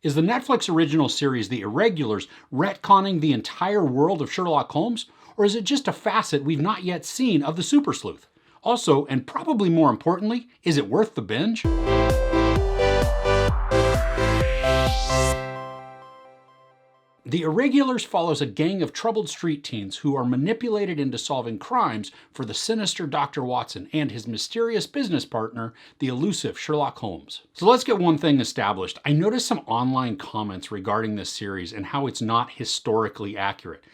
Is the Netflix original series The Irregulars retconning the entire world of Sherlock Holmes? Or is it just a facet we've not yet seen of the super sleuth? Also, and probably more importantly, is it worth the binge? The Irregulars follows a gang of troubled street teens who are manipulated into solving crimes for the sinister Dr. Watson and his mysterious business partner, the elusive Sherlock Holmes. So let's get one thing established. I noticed some online comments regarding this series and how it's not historically accurate.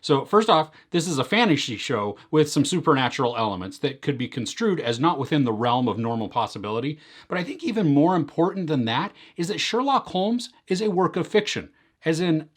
So first off, this is a fantasy show with some supernatural elements that could be construed as not within the realm of normal possibility. But I think even more important than that is that Sherlock Holmes is a work of fiction, as in,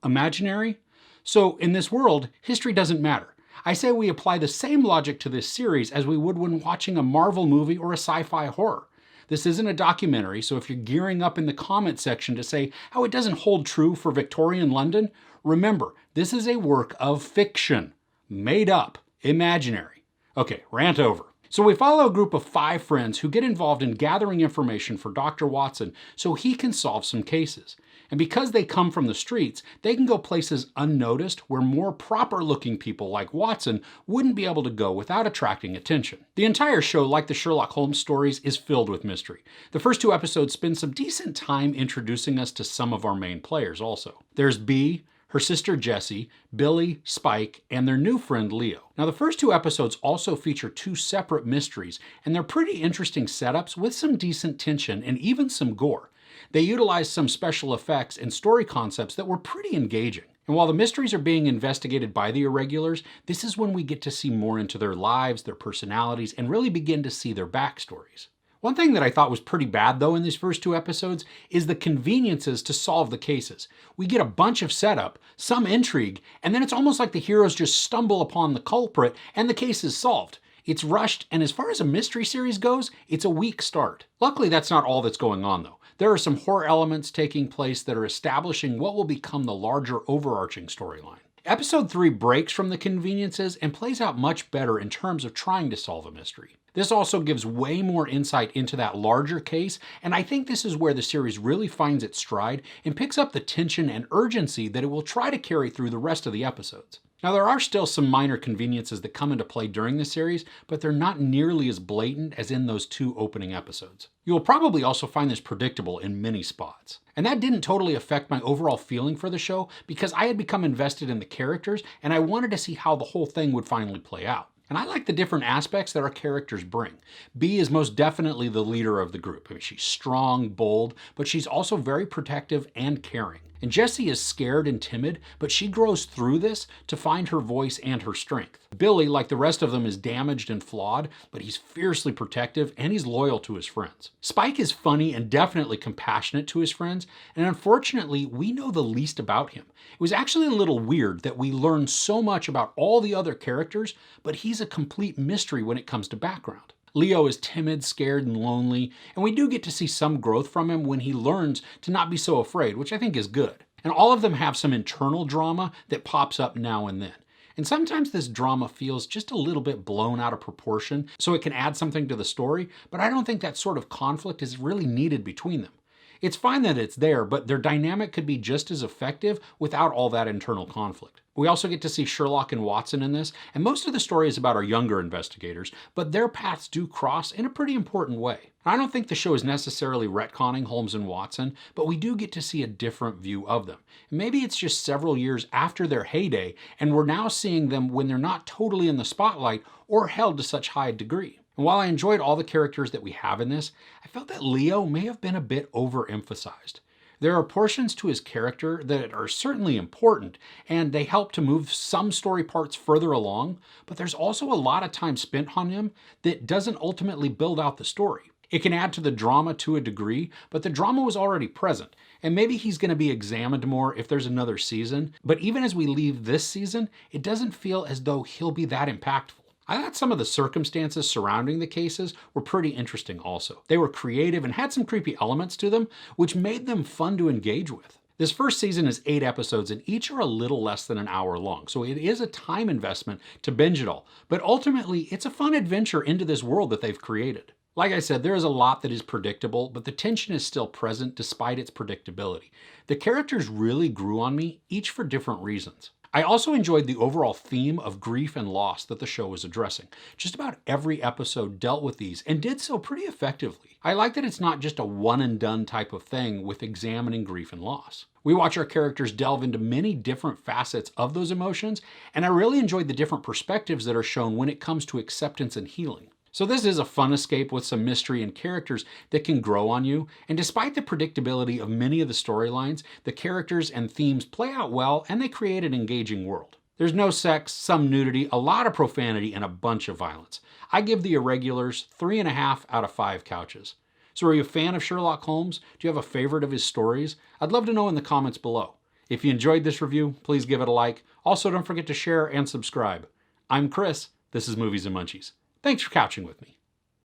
imaginary. So in this world, history doesn't matter. I say we apply the same logic to this series as we would when watching a Marvel movie or a sci-fi horror. This isn't a documentary, so if you're gearing up in the comment section to say how it doesn't hold true for Victorian London, remember, this is a work of fiction. Made up. Imaginary. Okay, rant over. So we follow a group of 5 friends who get involved in gathering information for Dr. Watson so he can solve some cases. And because they come from the streets, they can go places unnoticed where more proper-looking people like Watson wouldn't be able to go without attracting attention. The entire show, like the Sherlock Holmes stories, is filled with mystery. The first 2 episodes spend some decent time introducing us to some of our main players also. There's Bea, her sister Jessie, Billy, Spike, and their new friend Leo. Now the first 2 episodes also feature 2 separate mysteries, and they're pretty interesting setups with some decent tension and even some gore. They utilize some special effects and story concepts that were pretty engaging. And while the mysteries are being investigated by the Irregulars, this is when we get to see more into their lives, their personalities, and really begin to see their backstories. One thing that I thought was pretty bad though in these first 2 episodes is the conveniences to solve the cases. We get a bunch of setup, some intrigue, and then it's almost like the heroes just stumble upon the culprit and the case is solved. It's rushed, and as far as a mystery series goes, it's a weak start. Luckily, that's not all that's going on though. There are some horror elements taking place that are establishing what will become the larger overarching storyline. Episode 3 breaks from the conveniences and plays out much better in terms of trying to solve a mystery. This also gives way more insight into that larger case, and I think this is where the series really finds its stride and picks up the tension and urgency that it will try to carry through the rest of the episodes. Now there are still some minor conveniences that come into play during the series, but they're not nearly as blatant as in those 2 opening episodes. You will probably also find this predictable in many spots. And that didn't totally affect my overall feeling for the show because I had become invested in the characters and I wanted to see how the whole thing would finally play out. And I like the different aspects that our characters bring. Bea is most definitely the leader of the group. I mean, she's strong, bold, but she's also very protective and caring. And Jessie is scared and timid, but she grows through this to find her voice and her strength. Billy, like the rest of them, is damaged and flawed, but he's fiercely protective and he's loyal to his friends. Spike is funny and definitely compassionate to his friends, and unfortunately, we know the least about him. It was actually a little weird that we learn so much about all the other characters, but he's a complete mystery when it comes to background. Leo is timid, scared, and lonely, and we do get to see some growth from him when he learns to not be so afraid, which I think is good. And all of them have some internal drama that pops up now and then. And sometimes this drama feels just a little bit blown out of proportion, so it can add something to the story, but I don't think that sort of conflict is really needed between them. It's fine that it's there, but their dynamic could be just as effective without all that internal conflict. We also get to see Sherlock and Watson in this, and most of the story is about our younger investigators, but their paths do cross in a pretty important way. I don't think the show is necessarily retconning Holmes and Watson, but we do get to see a different view of them. Maybe it's just several years after their heyday, and we're now seeing them when they're not totally in the spotlight or held to such high degree. And while I enjoyed all the characters that we have in this, I felt that Leo may have been a bit overemphasized. There are portions to his character that are certainly important, and they help to move some story parts further along, but there's also a lot of time spent on him that doesn't ultimately build out the story. It can add to the drama to a degree, but the drama was already present, and maybe he's going to be examined more if there's another season, but even as we leave this season, it doesn't feel as though he'll be that impactful. I thought some of the circumstances surrounding the cases were pretty interesting also. They were creative and had some creepy elements to them, which made them fun to engage with. This first season is 8 episodes and each are a little less than an hour long, so it is a time investment to binge it all. But ultimately, it's a fun adventure into this world that they've created. Like I said, there is a lot that is predictable, but the tension is still present despite its predictability. The characters really grew on me, each for different reasons. I also enjoyed the overall theme of grief and loss that the show was addressing. Just about every episode dealt with these and did so pretty effectively. I like that it's not just a one and done type of thing with examining grief and loss. We watch our characters delve into many different facets of those emotions, and I really enjoyed the different perspectives that are shown when it comes to acceptance and healing. So this is a fun escape with some mystery and characters that can grow on you, and despite the predictability of many of the storylines, the characters and themes play out well and they create an engaging world. There's no sex, some nudity, a lot of profanity, and a bunch of violence. I give the Irregulars 3.5 out of 5 couches. So are you a fan of Sherlock Holmes? Do you have a favorite of his stories? I'd love to know in the comments below. If you enjoyed this review, please give it a like. Also, don't forget to share and subscribe. I'm Chris. This is Movies and Munchies. Thanks for couching with me.